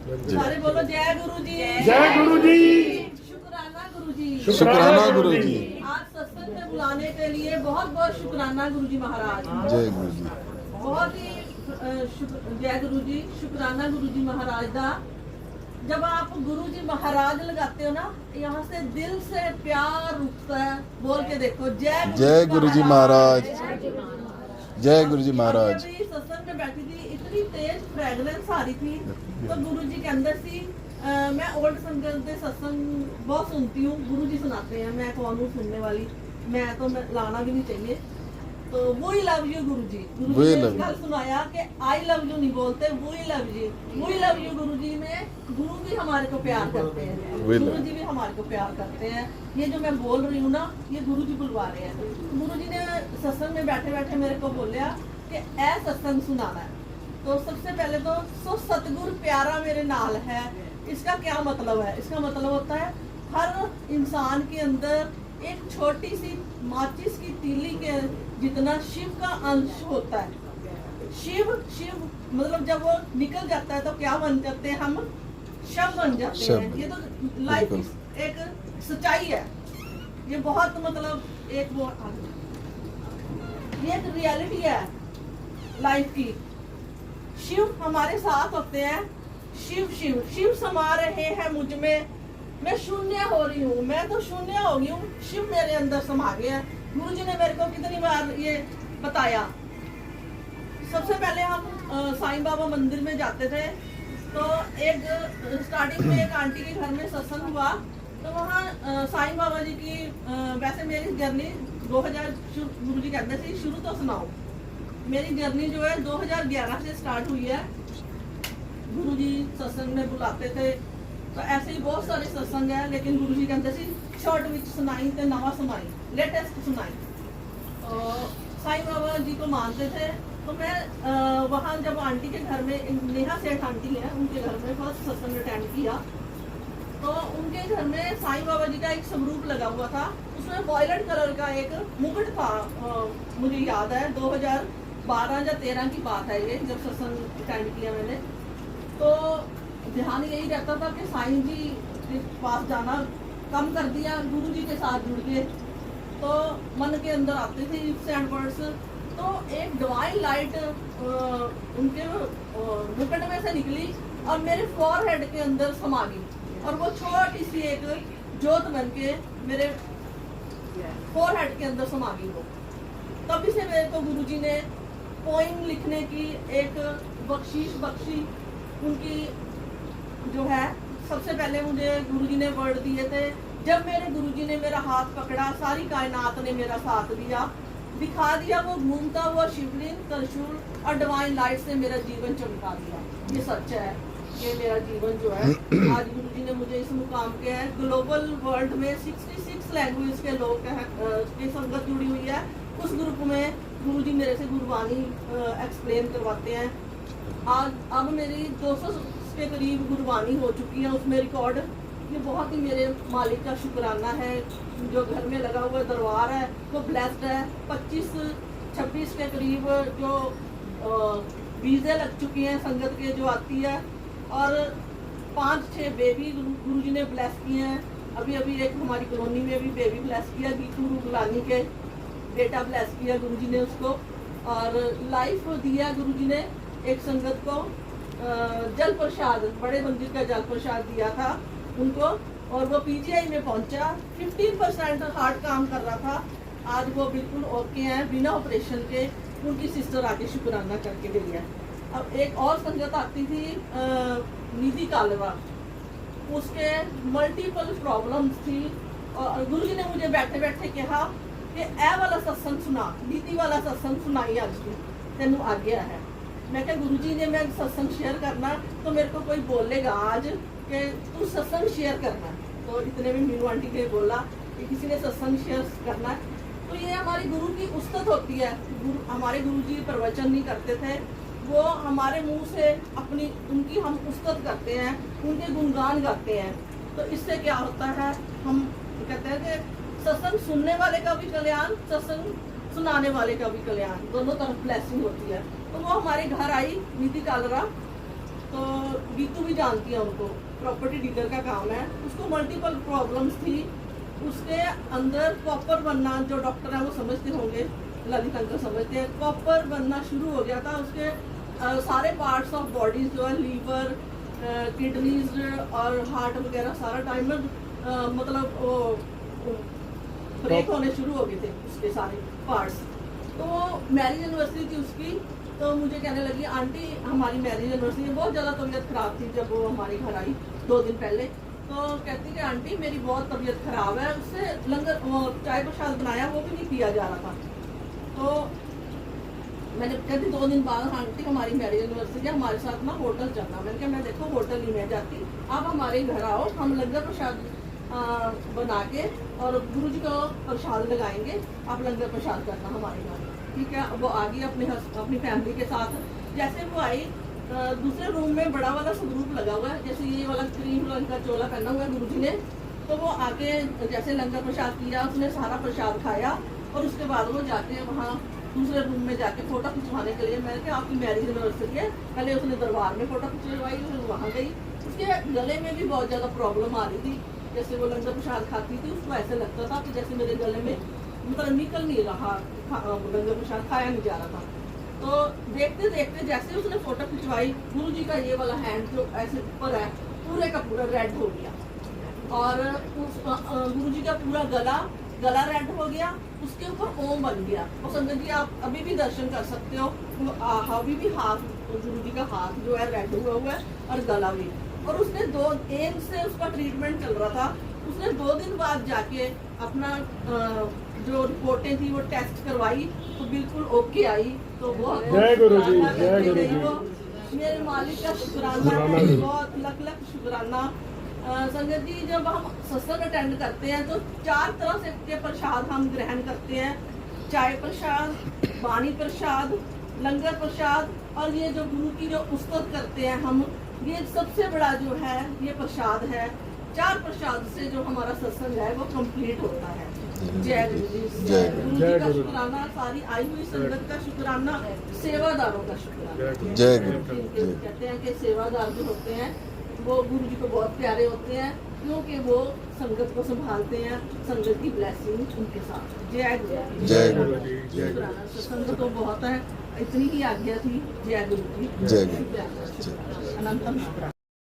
सारे बोलो जय गुरु जी। जय गुरु जी। शुक्राना गुरु जी। शुक्राना गुरु जी। आज सत्संग में बुलाने के लिए बहुत बहुत शुक्राना गुरु जी महाराज। जय गुरु जी। बहुत ही जय गुरु जी। शुक्राना गुरु जी महाराज दा। जब आप गुरु जी महाराज लगाते हो ना, यहाँ से दिल से प्यार उठता है। बोल के देखो जय गुरु जी महाराज। जय गुरु जी महाराज। सत्संग में बैठी थी, इतनी तेज फ्रेगरेंस आ रही थी, तो गुरु जी के अंदर सी मैं ओल्ड संगत के सत्संग बहुत सुनती हूँ। गुरु जी सुनाते हैं, मैं कौन हूँ सुनने वाली, मैं लाना भी नहीं चाहिए। तो वही लव यू गुरु जी। गुरु जी ने कल सुनाया कि आई लव यू नहीं बोलते, वही लव यू, वही लव यू गुरु जी में। गुरु भी हमारे को प्यार करते हैं, गुरु जी भी हमारे को प्यार करते हैं। ये जो मैं बोल रही हूँ ना, ये गुरु जी बुलवा रहे हैं। गुरु जी ने सत्संग में बैठे बैठे मेरे को बोलिया कि ऐ सत्संग सुनाना है। तो सबसे पहले तो सो सतगुरु प्यारा मेरे नाल है, इसका क्या मतलब है? इसका मतलब होता है हर इंसान के अंदर एक छोटी सी माचिस की तीली के जितना शिव का अंश होता है। शिव शिव मतलब जब वो निकल जाता है तो क्या बन जाते हैं हम? शव बन जाते हैं। ये तो लाइफ एक सच्चाई है। ये बहुत मतलब एक वो ये एक रियलिटी है लाइफ की। शिव हमारे साथ होते हैं। शिव शिव शिव समा रहे हैं मुझ में, मैं शून्य हो रही हूँ, मैं तो शून्य हो गई हूँ, शिव मेरे अंदर समा गया। गुरु जी ने मेरे को कितनी बार ये बताया। सबसे पहले हम साईं बाबा मंदिर में जाते थे, तो एक स्टार्टिंग में एक आंटी के घर में सत्संग हुआ, तो वहाँ साईं बाबा जी की वैसे मेरी जर्नी 2000 गुरु जी कहते थे शुरू तो सुनाओ। मेरी जर्नी जो है 2011 से स्टार्ट हुई है। गुरु जी सत्संग में बुलाते थे, तो ऐसे ही बहुत सारे सत्संग है, लेकिन गुरु जी कहते थे शॉर्ट विच सुनाई ते नवा सुनाई, लेटेस्ट सुनाई। तो साईं बाबा जी को मानते थे। तो मैं वहाँ जब आंटी के घर में, नेहा सेठ आंटी है, उनके घर में फर्स्ट सत्संग अटेंड किया, तो उनके घर में साईं बाबा जी का एक स्वरूप लगा हुआ था। उसमें वॉयलेट कलर का एक मुकुट था। मुझे याद है 2012 या 13 की बात है ये, जब सत्संग अटेंड किया मैंने। तो ध्यान यही रहता था कि साईं जी के पास जाना कम कर दिया, गुरु जी के साथ जुड़ के। तो मन के अंदर आते थे इफ्स एंड वर्ड्स। तो एक डिवाइन लाइट उनके मुकुट में से निकली और मेरे फॉरहेड के अंदर समा गई, और वो छोटी सी एक जोत बन के मेरे फॉरहेड के अंदर समा गई। वो तभी से मेरे को गुरु जी ने पोइम लिखने की एक बख्शीश बख्शी। उनकी जो है, सबसे पहले मुझे गुरुजी ने वर्ड दिए थे। जब मेरे गुरुजी ने मेरा हाथ पकड़ा, सारी कायनात ने मेरा साथ दिया, दिखा दिया वो घूमता हुआ शिवलिंग त्रिशूल, और डिवाइन लाइट से मेरा जीवन चमका दिया। ये सच है, ये मेरा जीवन जो है। आज गुरुजी ने मुझे इस मुकाम के है। ग्लोबल वर्ल्ड में 66 लैंग्वेज के लोग की संगत जुड़ी हुई है। उस ग्रुप में गुरुजी मेरे से गुरबानी एक्सप्लेन करवाते हैं। आज अब मेरी 200 के करीब गुरबानी हो चुकी है उसमें रिकॉर्ड। ये बहुत ही मेरे मालिक का शुक्राना है। जो घर में लगा हुआ दरबार है वो ब्लेस्ड है। 25-26 के करीब जो वीज़े लग चुकी हैं संगत के, जो आती है, और 5-6 बेबी गुरुजी ने ब्लेस किए हैं। अभी अभी एक हमारी कॉलोनी में भी बेबी ब्लेस किया, गीतू गुलानी के बेटा ब्लेस किया गुरुजी ने उसको, और लाइफ दिया गुरुजी ने एक संगत को। जल प्रसाद, बड़े मंदिर का जल प्रसाद दिया था उनको, और वो पीजीआई में पहुंचा। 15% हार्ट काम कर रहा था, आज वो बिल्कुल ओके हैं, बिना ऑपरेशन के। उनकी सिस्टर आके शुक्राना करके गई है। अब एक और संगत आती थी निधि कालवा, उसके मल्टीपल प्रॉब्लम्स थी, और गुरुजी ने मुझे बैठे बैठे कहा कि ए वाला सत्संग सुना, निधि वाला सत्संग सुनाई आज की तेन आ गया है। मैं क्या गुरुजी ने, मैं सत्संग शेयर करना, तो मेरे को कोई बोलेगा आज कि तू सत्संग शेयर करना, तो इतने में मीनू आंटी ने बोला कि किसी ने सत्संग शेयर करना। तो ये हमारी गुरु की उस्तत होती है। हमारे गुरुजी प्रवचन नहीं करते थे, वो हमारे मुंह से अपनी उनकी हम उस्तत करते हैं, उनके गुणगान गाते हैं। तो इससे क्या होता है, हम कहते हैं कि सत्संग सुनने वाले का भी कल्याण, सत्संग सुनाने वाले का भी कल्याण, दोनों तरफ ब्लेसिंग होती है। तो वो हमारे घर आई निधि कालरा, तो गीतू भी जानती है उनको, प्रॉपर्टी डीलर का काम है, उसको मल्टीपल प्रॉब्लम्स थी। उसके अंदर कॉपर बनना, जो डॉक्टर हैं वो समझते होंगे, ललित अंकल समझते हैं, कॉपर बनना शुरू हो गया था। उसके सारे पार्ट्स ऑफ बॉडी जो है, लीवर, किडनीज और हार्ट वगैरह सारा टाइमर मतलब वो ब्रेक होने शुरू हो गए थे उसके सारे पार्ट्स। तो वो मैरिज एनिवर्सरी थी उसकी, तो मुझे कहने लगी आंटी हमारी मैरिज एनिवर्सरी में बहुत ज़्यादा तबीयत ख़राब थी जब वो हमारे घर आई 2 दिन पहले। तो कहती कि आंटी मेरी बहुत तबीयत ख़राब है, उससे लंगर चाय प्रसाद बनाया वो भी नहीं पिया जा रहा था। तो मैंने कहती 2 दिन बाद आंटी हमारी मैरिज एनिवर्सरी है, हमारे साथ ना होटल चलना। मैंने कहा मैं देखो होटल नहीं मैं जाती, आप हमारे घर आओ, हम लंगर प्रसाद बना के और गुरु जी को प्रसाद लगाएंगे, आप लंगर प्रसाद करना हमारे घर, ठीक है। वो आ गई अपनी फैमिली के साथ। जैसे वो आई दूसरे रूम में बड़ा वाला स्वरूप लगा हुआ है, जैसे ये वाला क्रीम रंग का चोला पहना हुआ है गुरु जी ने। तो वो आके जैसे लंगर प्रसाद किया, उसने सारा प्रसाद खाया और उसके बाद वो जाके वहाँ दूसरे रूम में जाके फोटो खिंचवाने के लिए, मैंने कहा आपकी मैरिज एनिवर्सरी है, पहले उसने दरबार में फोटो खिंचवाई, फिर वहाँ गई। उसके गले में भी बहुत ज़्यादा प्रॉब्लम आ रही थी, जैसे वो लंगर प्रसाद खाती थी उसको ऐसे लगता था कि जैसे मेरे गले में मतलब निकल नहीं रहा, लंगर प्रसाद खाया नहीं जा रहा था। तो देखते देखते जैसे उसने फोटो खिंचवाई, गुरु जी का ये वाला हैंड जो ऐसे ऊपर है पूरे का पूरा रेड हो गया, और उस गुरु जी का पूरा गला रेड हो गया, उसके ऊपर ओम बन गया। और संगत जी आप अभी भी दर्शन कर सकते हो, अभी भी हाथ गुरु जी का हाथ जो है रेड हुआ हुआ है और गला भी। और उसने 2 दिन से उसका ट्रीटमेंट चल रहा था, उसने 2 दिन बाद जाके अपना जो रिपोर्टें थी वो टेस्ट करवाई तो बिल्कुल ओके आई। तो वो जय गुरु जी, जय गुरु जी। मेरे मालिक का शुक्राना है, बहुत लख लख शुक्राना। संगत जी जब हम सत्संग अटेंड करते हैं तो 4 तरह से के प्रसाद हम ग्रहण करते हैं, चाय प्रसाद, वाणी प्रसाद, लंगर प्रसाद, और ये जो गुरु की जो उस्तत करते हैं हम, ये सबसे बड़ा जो है ये प्रसाद है। 4 प्रसाद से जो हमारा सत्संग है वो कंप्लीट होता है। जय गुरु जी, जय गुरु जी का शुक्राना, सारी आई हुई संगत का शुक्राना, सेवादारों का शुक्राना। जय गुरु जी। कहते हैं कि सेवादार जो होते हैं वो गुरु जी को बहुत प्यारे होते हैं, क्योंकि वो संगत को संभालते हैं, संगत की ब्लेसिंग उनके साथ। जय गुरु जी, जय गुरु जी, जय गुरु शुक्राना। सत्संग तो बहुत है, इतनी ही आज्ञा थी। जय गुरु जी, जय गुरु। अनंतम शुक्राना।